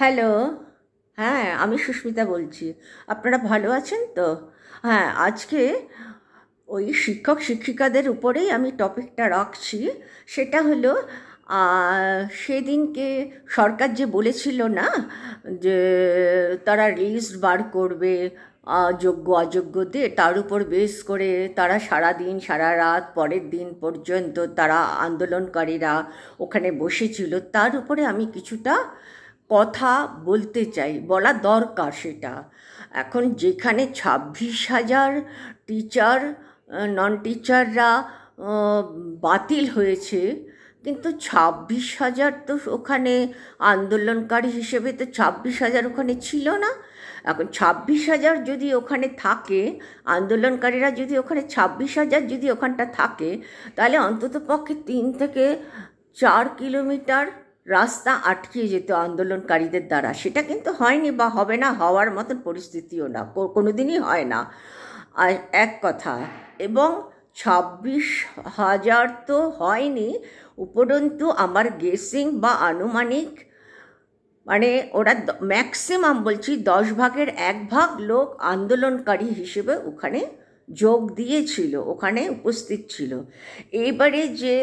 Hello. হ্যাঁ, আমি সুস্মিতা বলছি। আপনারা ভালো আছেন তো? হ্যাঁ, আজকে ওই শিক্ষক শিক্ষিকাদের উপরেই আমি টপিকটা রাখছি। সেটা হলো সেদিনকে সরকার যে বলেছিল না, যে তারা লিস্ট বার করবে যোগ্য অযোগ্যদের, তার উপর বেস করে তারা সারা দিন সারা রাত পরের দিন পর্যন্ত তারা আন্দোলনকারীরা ওখানে বসেছিল। তার উপরে আমি কিছুটা কথা বলতে চাই, বলা দরকার সেটা। এখন যেখানে 26,000 টিচার, নন টিচাররা বাতিল হয়েছে, কিন্তু 26,000 তো ওখানে আন্দোলনকারী হিসেবে তো 26,000 ওখানে ছিল না। এখন 26,000 যদি ওখানে থাকে, আন্দোলনকারীরা যদি ওখানে 26,000 যদি ওখানটা থাকে, তাহলে অন্তত পক্ষে 3 থেকে 4 কিলোমিটার রাস্তা আটকে যেত আন্দোলনকারীদের দ্বারা। সেটা কিন্তু হয়নি বা হবে না, হওয়ার মতন পরিস্থিতিও না, কোনোদিনই হয় না। আর এক কথা, এবং 26,000 তো হয়নি, উপরন্তু আমার গেসিং বা আনুমানিক, মানে ওরা ম্যাক্সিমাম বলছি 10 ভাগের 1 ভাগ লোক আন্দোলনকারী হিসেবে ওখানে যোগ দিয়েছিল, ওখানে উপস্থিত ছিল। এইবারে যে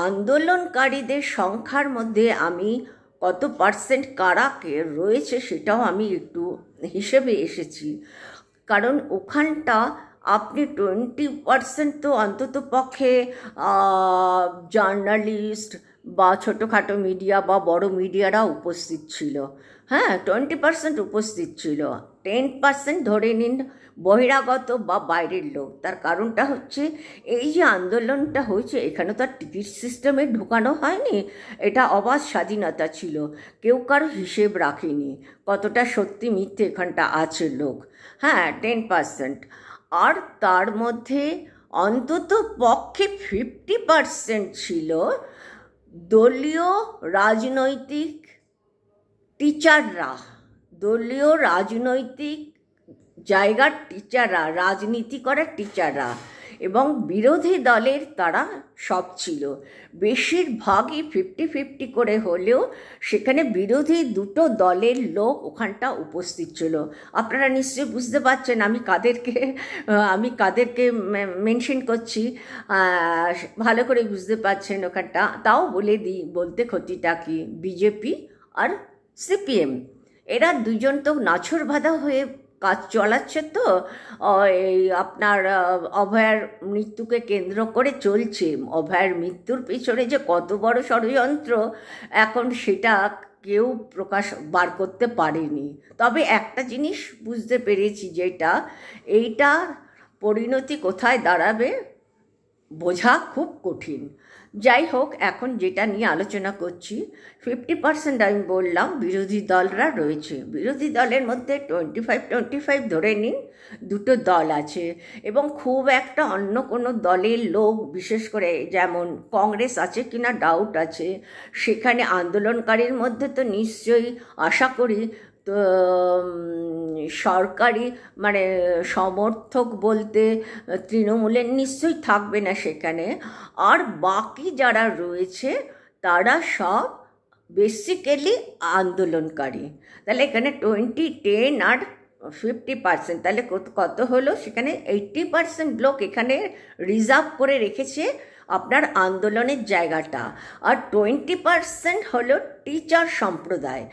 আন্দোলনকারীদের সংখ্যার মধ্যে আমি কত পার্সেন্ট কারাকে রয়েছে সেটাও আমি একটু হিসেবে এসেছি। কারণ ওখানটা আপনি 20% তো অন্তত পক্ষে জার্নালিস্ট বা ছোটোখাটো মিডিয়া বা বড় মিডিয়ারা উপস্থিত ছিল। হ্যাঁ, 20% উপস্থিত ছিল। 10% ধরে নিন বহিরাগত বা বাইরের লোক। তার কারণটা হচ্ছে, এই যে আন্দোলনটা হয়েছে এখানে তো আর টিকিট সিস্টেমে ঢুকানো হয়নি, এটা অবাধ স্বাধীনতা ছিল। কেউ কারো হিসেব রাখেনি কতটা সত্যি মিথ্যে এখানটা আছে লোক। হ্যাঁ, 10%। আর তার মধ্যে অন্তত পক্ষে 50% ছিল দলীয় রাজনৈতিক টিচাররা, দলীয় রাজনৈতিক জায়গার টিচাররা, রাজনীতি করার টিচাররা, এবং বিরোধী দলের তারা সব ছিল। বেশিরভাগই 50-50 করে হলেও সেখানে বিরোধী দুটো দলের লোক ওখানটা উপস্থিত ছিল। আপনারা নিশ্চয়ই বুঝতে পারছেন আমি কাদেরকে মেনশন করছি। ভালো করে বুঝতে পারছেন ওখানটা। তাও বলে দিই, বলতে ক্ষতিটা কি, বিজেপি আর সিপিএম, এরা দুজন তো নাছোড় বাঁধা হয়ে কাজ চালাচ্ছে। তো এই আপনার অভয়ার মৃত্যুকে কেন্দ্র করে চলছে। অভয়ার মৃত্যুর পেছনে যে কত বড় ষড়যন্ত্র, এখন সেটা কেউ প্রকাশ বার করতে পারেনি। তবে একটা জিনিস বুঝতে পেরেছি, যেটা এইটার পরিণতি কোথায় দাঁড়াবে বোঝা খুব কঠিন। যাই হোক, এখন যেটা নিয়ে আলোচনা করছি, 50% আমি বললাম বিরোধী দলরা রয়েছে। বিরোধী দলের মধ্যে 25-25 ধরে নিন, দুটো দল আছে। এবং খুব একটা অন্য কোনো দলের লোক, বিশেষ করে যেমন কংগ্রেস আছে কিনা ডাউট আছে। সেখানে আন্দোলনকারীর মধ্যে তো নিশ্চয়ই আশা করি তো সরকারি মানে সমর্থক বলতে তৃণমূলের নিশ্চয়ই থাকবে না সেখানে। আর বাকি যারা রয়েছে তারা সব বেসিক্যালি আন্দোলনকারী। তাহলে এখানে 20-10 আর 50%, তাহলে কত হলো? সেখানে 80% লোক এখানে রিজার্ভ করে রেখেছে আপনার আন্দোলনের জায়গাটা। আর 20% হলো টিচার সম্প্রদায়,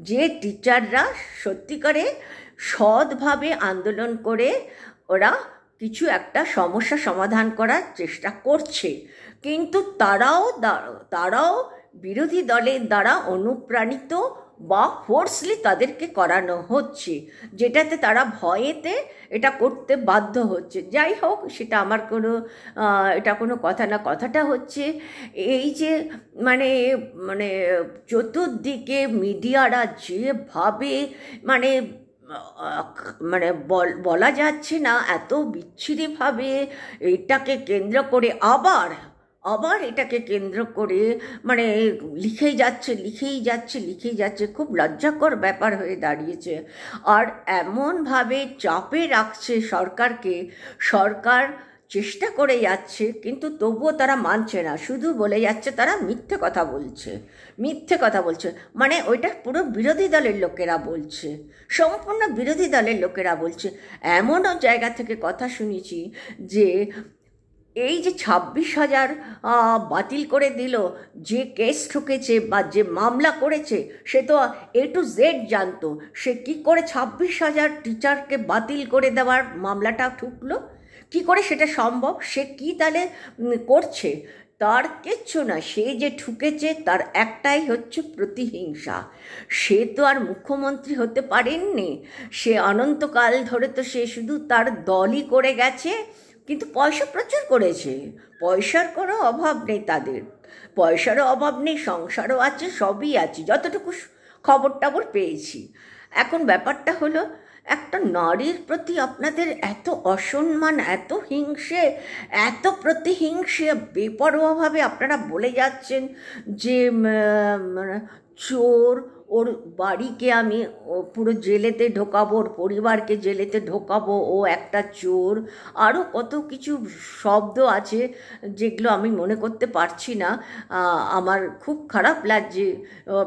যে টিচাররা সত্যিকারে সৎভাবে আন্দোলন করে ওরা কিছু একটা সমস্যা সমাধান করার চেষ্টা করছে। কিন্তু তারাও বিরোধী দলের দ্বারা অনুপ্রাণিত বা ফোর্সলি তাদেরকে করানো হচ্ছে, যেটাতে তারা ভয়েতে এটা করতে বাধ্য হচ্ছে। যাই হোক, সেটা আমার এটা কোনো কথা না। কথাটা হচ্ছে এই যে মানে মানে চতুর্দিকে মিডিয়ারা যেভাবে মানে মানে বলা যাচ্ছে না, এত বিচ্ছিরিভাবে এটাকে কেন্দ্র করে আবার এটাকে কেন্দ্র করে মানে লিখেই যাচ্ছে। খুব লজ্জাকর ব্যাপার হয়ে দাঁড়িয়েছে। আর এমনভাবে চাপে রাখছে সরকারকে, সরকার চেষ্টা করে যাচ্ছে, কিন্তু তবুও তারা মানছে না, শুধু বলে যাচ্ছে তারা মিথ্যে কথা বলছে, মিথ্যে কথা বলছে। মানে ওইটা পুরো বিরোধী দলের লোকেরা বলছে, সম্পূর্ণ বিরোধী দলের লোকেরা বলছে। এমনও জায়গা থেকে কথা শুনেছি যে এই যে 26,000 বাতিল করে দিল, যে কেস ঠুকেছে বা যে মামলা করেছে সে তো A to Z জানতো, সে কি করে 26,000 টিচারকে বাতিল করে দেওয়ার মামলাটা ঠুকলো, কি করে সেটা সম্ভব? সে কি তাহলে করছে? তার কিচ্ছু না, সে যে ঠুকেছে তার একটাই হচ্ছে প্রতিহিংসা। সে তো আর মুখ্যমন্ত্রী হতে পারেননি, সে অনন্তকাল ধরে তো সে শুধু তার দলই করে গেছে, কিন্তু পয়সা প্রচুর করেছে, পয়সার কোনো অভাব নেই তাদের, পয়সারও অভাব নেই, সংসারও আছে, সবই আছে, যতটুকু খবর টবর পেয়েছি। এখন ব্যাপারটা হলো, একটা নারীর প্রতি আপনাদের এত অসম্মান, এত হিংসে, এত প্রতিহিংসে, বেপরোয়াভাবে আপনারা বলে যাচ্ছেন যে চোর, ওর বাড়িকে আমি পুরো জেলেতে ঢোকাবো, ওর পরিবারকে জেলেতে ঢোকাবো, ও একটা চোর। আরও কত কিছু শব্দ আছে যেগুলো আমি মনে করতে পারছি না। আমার খুব খারাপ লাগছে,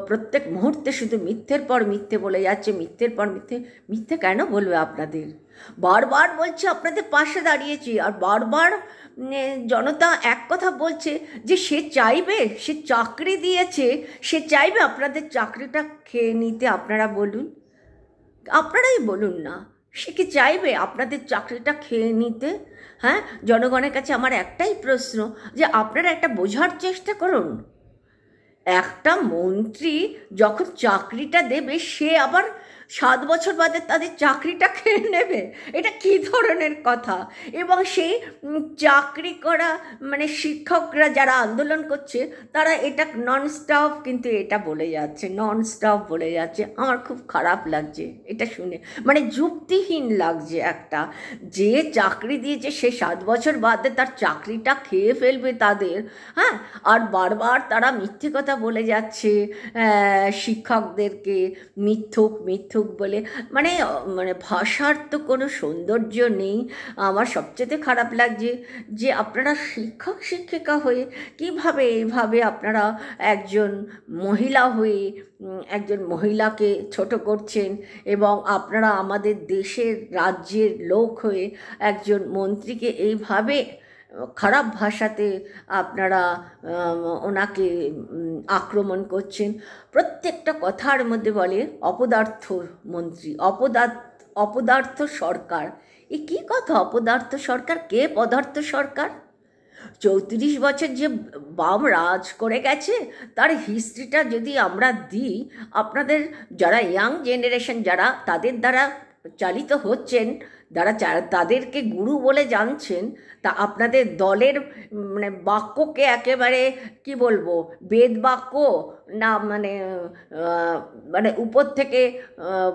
প্রত্যেক মুহূর্তে শুধু মিথ্যের পর মিথ্যে বলে যাচ্ছে, মিথ্যের পর মিথ্যে। মিথ্যে কেন বলবে আপনাদের? বারবার বলছে আপনাদের পাশে দাঁড়িয়েছি, আর বারবার জনতা এক কথা বলছে যে সে চাইবে, সে চাকরি দিয়েছে, সে চাইবে আপনাদের চাকরিটা খেয়ে নিতে। আপনারা বলুন, আপনারাই বলুন না, সে কি চাইবে আপনাদের চাকরিটা খেয়ে নিতে? হ্যাঁ, জনগণের কাছে আমার একটাই প্রশ্ন, যে আপনারা একটা বোঝার চেষ্টা করুন। একটা মন্ত্রী যখন চাকরিটা দেবে, সে আবার 7 বছর বাদে তাদের চাকরিটা খেয়ে নেবে? এটা কী ধরনের কথা? এবং সেই চাকরি করা মানে শিক্ষকরা যারা আন্দোলন করছে, তারা এটা নন স্টপ কিন্তু এটা বলে যাচ্ছে, নন স্টপ বলে যাচ্ছে। আমার খুব খারাপ লাগছে এটা শুনে, মানে যুক্তিহীন লাগছে। একটা যে চাকরি দিয়েছে সে 7 বছর বাদে তার চাকরিটা খেয়ে ফেলবে তাদের, হ্যাঁ, আর বারবার তারা মিথ্যে কথা বলে যাচ্ছে শিক্ষকদেরকে মিথ্যুক মিথ্যুক বলে। মানে মানে ভাষার তো কোনো সৌন্দর্য নেই। আমার সবচেয়ে খারাপ লাগছে যে আপনারা শিক্ষক শিক্ষিকা হয়ে কিভাবে এইভাবে আপনারা একজন মহিলা হয়ে একজন মহিলাকে ছোট করছেন, এবং আপনারা আমাদের দেশের রাজ্যের লোক হয়ে একজন মন্ত্রীকে এইভাবে খারাপ ভাষাতে আপনারা ওনাকে আক্রমণ করছেন। প্রত্যেকটা কথার মধ্যে বলে অপদার্থ মন্ত্রী, অপদার্থ সরকার। এ কী কথা? অপদার্থ সরকার? কে পদার্থ সরকার? 34 বছর যে বাম রাজ করে গেছে তার হিস্ট্রিটা যদি আমরা দিই, আপনাদের যারা ইয়াং জেনারেশন, যারা তাদের দ্বারা চালিত হচ্ছেন, তাদেরকে গুরু বলে জানছেন, তা আপনাদের দলের মানে বাক্যকে একেবারে কি বলবো, বেদ বাক্য না, মানে মানে উপর থেকে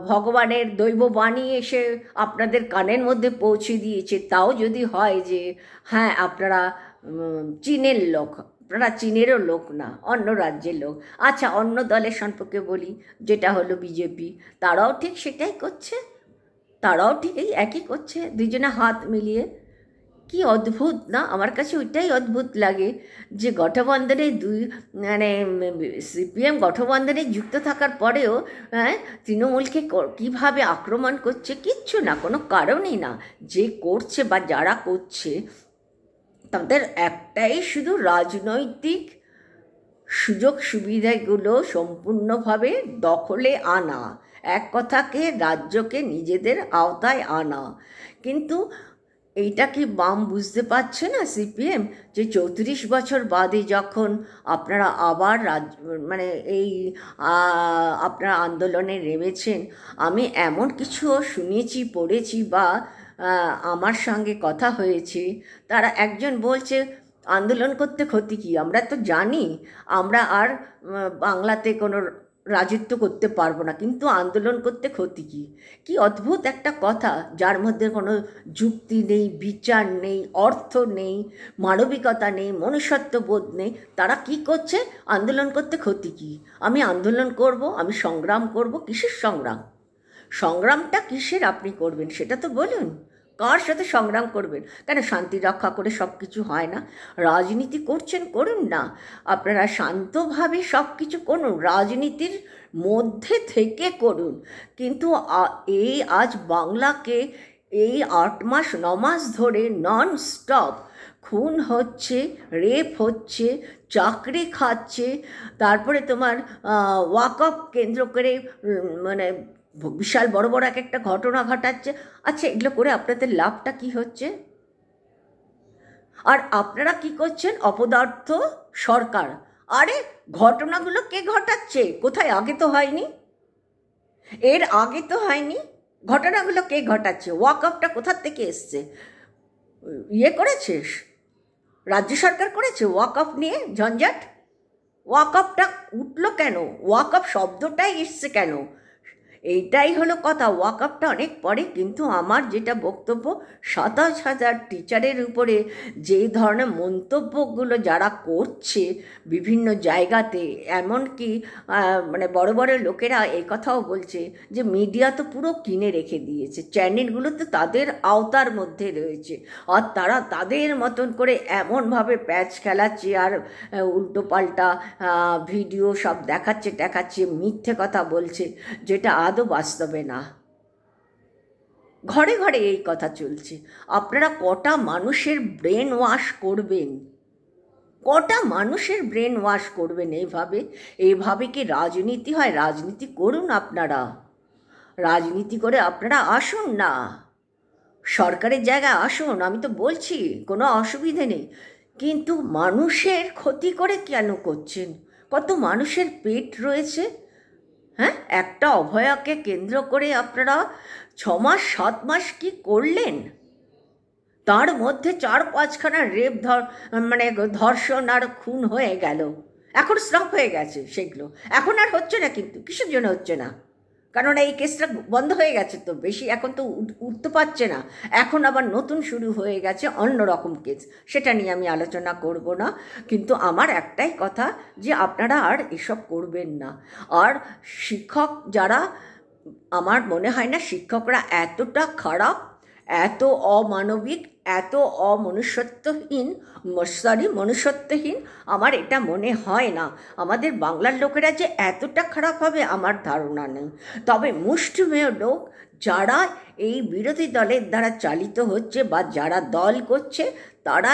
ভগবানের দৈব বাণী এসে আপনাদের কানের মধ্যে পৌঁছে দিয়েছে। তাও যদি হয় যে হ্যাঁ আপনারা চীনের লোক, আপনারা চীনেরও লোক না, অন্য রাজ্যের লোক। আচ্ছা, অন্য দলের সম্পর্কে বলি, যেটা হলো বিজেপি, তারাও ঠিক সেটাই করছে, তারাও ঠিক এই একই করছে, দুজনে হাত মিলিয়ে। কি অদ্ভুত না? আমার কাছে ওইটাই অদ্ভুত লাগে যে গঠবন্ধনে মানে সিপিএম গঠবন্ধনে যুক্ত থাকার পরেও হ্যাঁ তৃণমূলকে কীভাবে আক্রমণ করছে, কিচ্ছু না, কোনো কারণই না। যে করছে বা যারা করছে তাদের একটাই শুধু রাজনৈতিক সুযোগ সুবিধাগুলো সম্পূর্ণভাবে দখলে আনা, এক কথাকে রাজ্যকে নিজেদের আওতায় আনা। কিন্তু এইটা কি বাম বুঝতে পারছে না, সিপিএম, যে 34 বছর বাদে যখন আপনারা আবার মানে এই আপনারা আন্দোলনে নেমেছেন, আমি এমন কিছু শুনেছি, পড়েছি বা আমার সঙ্গে কথা হয়েছে, তারা একজন বলছে আন্দোলন করতে ক্ষতি কী? আমরা তো জানি আমরা আর বাংলাতে কোনো রাজত্ব করতে পারবো না, কিন্তু আন্দোলন করতে ক্ষতি কী? কি অদ্ভুত একটা কথা, যার মধ্যে কোনো যুক্তি নেই, বিচার নেই, অর্থ নেই, মানবিকতা নেই, মনুষ্যত্ববোধ নেই। তারা কি করছে? আন্দোলন করতে ক্ষতি কী? আমি আন্দোলন করব, আমি সংগ্রাম করব। কিসের সংগ্রাম? সংগ্রামটা কিসের আপনি করবেন সেটা তো বলুন। কার সাথে সংগ্রাম করবেন? কেন শান্তি রক্ষা করে সব কিছু হয় না? রাজনীতি করছেন, করুন না, আপনারা শান্তভাবে সব কিছু করুন, রাজনীতির মধ্যে থেকে করুন। কিন্তু এই আজ বাংলাকে এই 8 মাস 9 মাস ধরে নন স্টপ খুন হচ্ছে, রেপ হচ্ছে, চাকরি খাচ্ছে, তারপরে তোমার ওয়াকআপ কেন্দ্র করে মানে বিশাল বড় বড় এক একটা ঘটনা ঘটাচ্ছে। আচ্ছা, এগুলো করে আপনাদের লাভটা কি হচ্ছে? আর আপনারা কি করছেন? অপদার্থ সরকার। আরে ঘটনাগুলো কে ঘটাচ্ছে? কোথায়? আগে তো হয়নি, এর আগে তো হয়নি। ঘটনাগুলো কে ঘটাচ্ছে? ওয়াকআপটা কোথার থেকে এসছে? ইয়ে করেছে, রাজ্য সরকার করেছে ওয়াকআপ নিয়ে ঝঞ্ঝাট? ওয়াকআপটা উঠলো কেন? ওয়াকআপ শব্দটাই এসছে কেন? এইটাই হলো কথা। ওয়াকআপটা অনেক পরে। কিন্তু আমার যেটা বক্তব্য, 27,000 টিচারের উপরে যে ধরনের মন্তব্যগুলো যারা করছে বিভিন্ন জায়গাতে, এমনকি মানে বড় বড় লোকেরা এই কথাও বলছে যে মিডিয়া তো পুরো কিনে রেখে দিয়েছে, চ্যানেলগুলো তো তাদের আওতার মধ্যে রয়েছে, আর তারা তাদের মতন করে এমনভাবে প্যাচ খেলাচ্ছে আর উল্টোপাল্টা ভিডিও সব দেখাচ্ছে, মিথ্যে কথা বলছে, যেটা আদৌ বাস্তবে না। ঘরে ঘরে এই কথা চলছে। আপনারা কটা মানুষের ব্রেন ওয়াশ করবেন? কটা মানুষের ব্রেন ওয়াশ করবেন এইভাবে? এইভাবে কি রাজনীতি হয়? রাজনীতি করুন আপনারা, রাজনীতি করে আপনারা আসুন না, সরকারের জায়গায় আসুন, আমি তো বলছি কোনো অসুবিধে নেই। কিন্তু মানুষের ক্ষতি করে কেন করছেন? কত মানুষের পেট রয়েছে। হ্যাঁ, একটা অভয়াকে কেন্দ্র করে আপনারা 6 মাস 7 মাস কি করলেন? তার মধ্যে 4-5খানা রেপ মানে ধর্ষণ আর খুন হয়ে গেল। এখন স্টপ হয়ে গেছে সেগুলো, এখন আর হচ্ছে না। কিন্তু কিসের জন্য হচ্ছে না? কারণ এই কেসটা বন্ধ হয়ে গেছে, তো বেশি এখন তো উঠতে পারছে না। এখন আবার নতুন শুরু হয়ে গেছে অন্য রকম কেস, সেটা নিয়ে আমি আলোচনা করব না। কিন্তু আমার একটাই কথা, যে আপনারা আর এসব করবেন না। আর শিক্ষক যারা, আমার মনে হয় না শিক্ষকরা এতটা খারাপ, এত অমানবিক, এত মনুষ্যত্বহীন আমার এটা মনে হয় না। আমাদের বাংলার লোকেরা যে এতটা খারাপ হবে আমার ধারণা নেই। তবে মুষ্টিমেয় লোক যারা এই বিরোধী দলের দ্বারা চালিত হচ্ছে বা যারা দল করছে, তারা